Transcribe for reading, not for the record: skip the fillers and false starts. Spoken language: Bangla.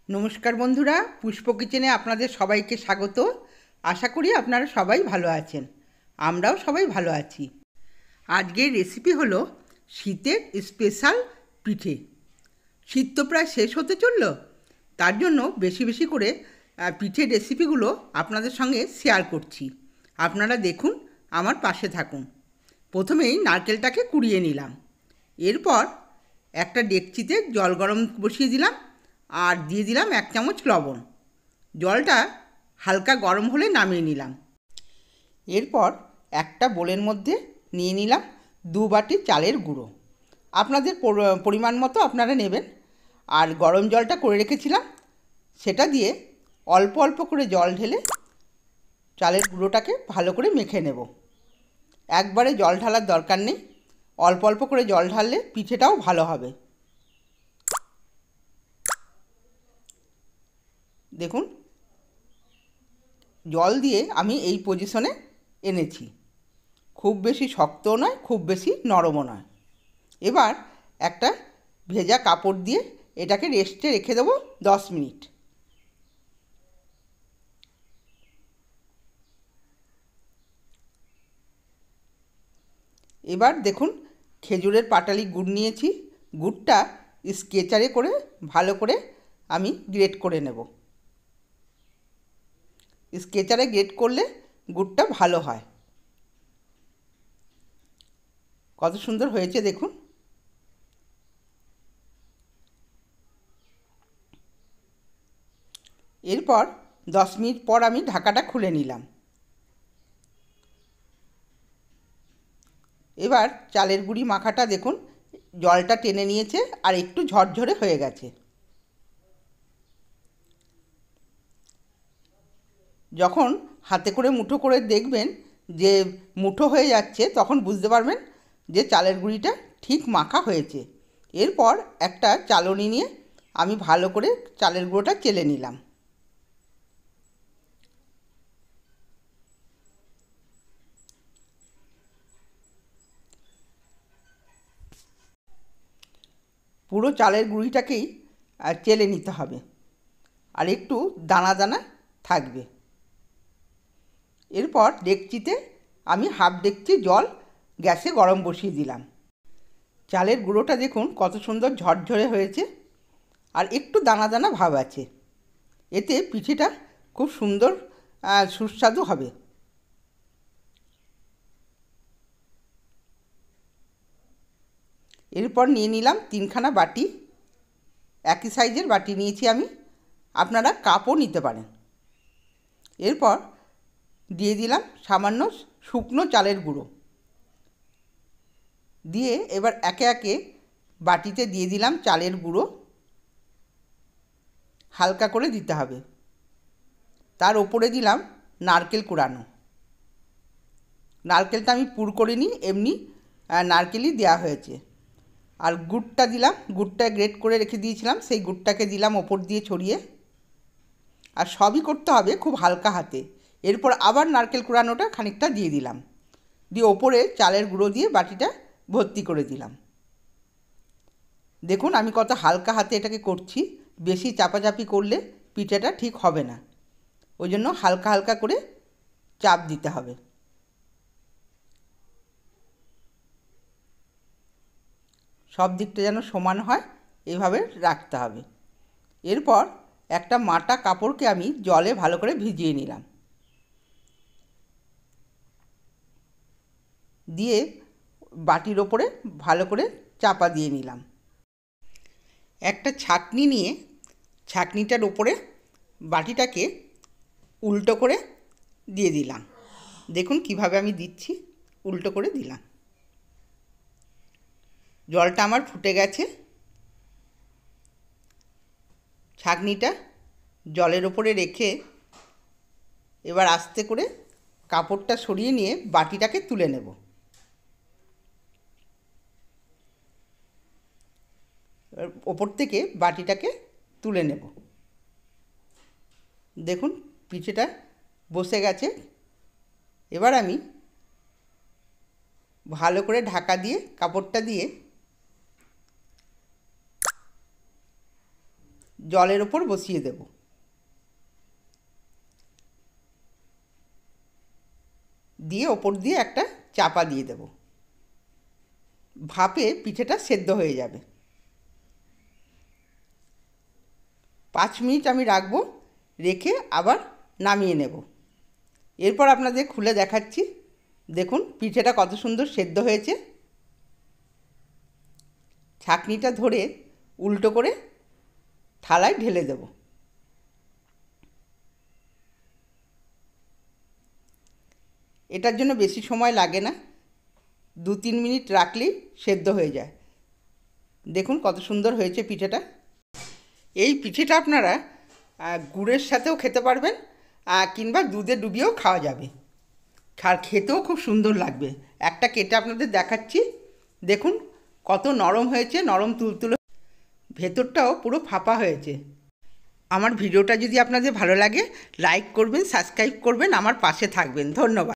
নমস্কার বন্ধুরা, পুষ্প কিচেনে আপনাদের সবাইকে স্বাগত। আশা করি আপনারা সবাই ভালো আছেন। আমরাও সবাই ভালো আছি। আজকের রেসিপি হলো শীতের স্পেশাল পিঠে। শীত তো প্রায় শেষ হতে চলল, তার জন্য বেশি বেশি করে পিঠের রেসিপিগুলো আপনাদের সঙ্গে শেয়ার করছি। আপনারা দেখুন, আমার পাশে থাকুন। প্রথমেই নারকেলটাকে কুড়িয়ে নিলাম। এরপর একটা ডেকচিতে জল গরম বসিয়ে দিলাম আর দিয়ে দিলাম 1 চামচ লবণ। জলটা হালকা গরম হলে নামিয়ে নিলাম। এরপর একটা বোলের মধ্যে নিয়ে নিলাম 2 বাটি চালের গুঁড়ো। আপনাদের পরিমাণ মতো আপনারা নেবেন। আর গরম জলটা করে রেখেছিলাম, সেটা দিয়ে অল্প অল্প করে জল ঢেলে চালের গুঁড়োটাকে ভালো করে মেখে নেব। একবারে জল ঢালার দরকার নেই, অল্প অল্প করে জল ঢাললে পিঠেটাও ভালো হবে। দেখুন, জল দিয়ে আমি এই পজিশনে এনেছি। খুব বেশি শক্তও নয়, খুব বেশি নরমও নয়। এবার একটা ভেজা কাপড় দিয়ে এটাকে রেস্টে রেখে দেবো 10 মিনিট। এবার দেখুন, খেজুরের পাটালি গুড় নিয়েছি। গুড়টা স্কেচারে করে ভালো করে আমি গ্রেট করে নেব। স্কেচারে গ্রেট করলে গুড়টা ভালো হয়। কত সুন্দর হয়েছে দেখুন। এরপর 10 মিনিট পর আমি ঢাকাটা খুলে নিলাম। এবার চালের গুঁড়ি মাখাটা দেখুন, জলটা টেনে নিয়েছে আর একটু ঝরঝরে হয়ে গেছে। যখন হাতে করে মুঠো করে দেখবেন যে মুঠো হয়ে যাচ্ছে, তখন বুঝতে পারবেন যে চালের গুঁড়িটা ঠিক মাখা হয়েছে। এরপর একটা চালনি নিয়ে আমি ভালো করে চালের গুঁড়োটা চেলে নিলাম। পুরো চালের গুঁড়িটাকেই চেলে নিতে হবে, আর একটু দানা দানা থাকবে। এরপর ডেকচিতে আমি হাফ ডেকচি জল গ্যাসে গরম বসিয়ে দিলাম। চালের গুঁড়োটা দেখুন কত সুন্দর ঝরঝরে হয়েছে, আর একটু দানা দানা ভাব আছে। এতে পিঠেটা খুব সুন্দর সুস্বাদু হবে। এরপর নিয়ে নিলাম 3খানা বাটি। একই সাইজের বাটি নিয়েছি আমি, আপনারা কাপও নিতে পারেন। এরপর দিয়ে দিলাম সামান্য শুকনো চালের গুঁড়ো। দিয়ে এবার একে একে বাটিতে দিয়ে দিলাম চালের গুঁড়ো। হালকা করে দিতে হবে। তার ওপরে দিলাম নারকেল কোড়ানো। নারকেলটা আমি পুর করিনি, এমনি নারকেলই দেওয়া হয়েছে। আর গুড়টা দিলাম, গুড়টা গ্রেট করে রেখে দিয়েছিলাম, সেই গুড়টাকে দিলাম ওপর দিয়ে ছড়িয়ে। আর সবই করতে হবে খুব হালকা হাতে। এরপর আবার নারকেল কোড়ানোটা খানিকটা দিয়ে দিলাম, দিয়ে ওপরে চালের গুঁড়ো দিয়ে বাটিটা ভর্তি করে দিলাম। দেখুন আমি কত হালকা হাতে এটাকে করছি। বেশি চাপাচাপি করলে পিঠাটা ঠিক হবে না, ওই জন্য হালকা হালকা করে চাপ দিতে হবে। সব দিকটা যেন সমান হয়, এভাবে রাখতে হবে। এরপর একটা মাটা কাপড়কে আমি জলে ভালো করে ভিজিয়ে নিলাম। দিয়ে বাটির ওপরে ভালো করে চাপা দিয়ে নিলাম। একটা ছাঁকনি নিয়ে ছাঁকনিটার ওপরে বাটিটাকে উল্টো করে দিয়ে দিলাম। দেখুন কিভাবে আমি দিচ্ছি, উল্টো করে দিলাম। জলটা আমার ফুটে গেছে। ছাঁকনিটা জলের ওপরে রেখে এবার আস্তে করে কাপড়টা সরিয়ে নিয়ে বাটিটাকে তুলে নেব। ওপর থেকে বাটিটাকে তুলে নেব। দেখুন পিঠেটা বসে গেছে। এবার আমি ভালো করে ঢাকা দিয়ে কাপড়টা দিয়ে জলের ওপর বসিয়ে দেব। দিয়ে ওপর দিয়ে একটা চাপা দিয়ে দেব। ভাপে পিঠেটা সেদ্ধ হয়ে যাবে। 5 মিনিট আমি রাখবো, রেখে আবার নামিয়ে নেব। এরপর আপনাদের খুলে দেখাচ্ছি। দেখুন পিঠেটা কত সুন্দর সেদ্ধ হয়েছে। ছাঁকনিটা ধরে উল্টো করে থালায় ঢেলে দেব। এটার জন্য বেশি সময় লাগে না, 2-3 মিনিট রাখলেই সেদ্ধ হয়ে যায়। দেখুন কত সুন্দর হয়েছে পিঠেটা। এই পিঠেটা আপনারা গুড়ের সাথেও খেতে পারবেন, কিংবা দুধে ডুবিয়েও খাওয়া যাবে। আর খেতেও খুব সুন্দর লাগবে। একটা কেটে আপনাদের দেখাচ্ছি। দেখুন কত নরম হয়েছে, নরম তুলতুলে, ভেতরটাও পুরো ফাঁপা হয়েছে। আমার ভিডিওটা যদি আপনাদের ভালো লাগে, লাইক করবেন, সাবস্ক্রাইব করবেন, আমার পাশে থাকবেন। ধন্যবাদ।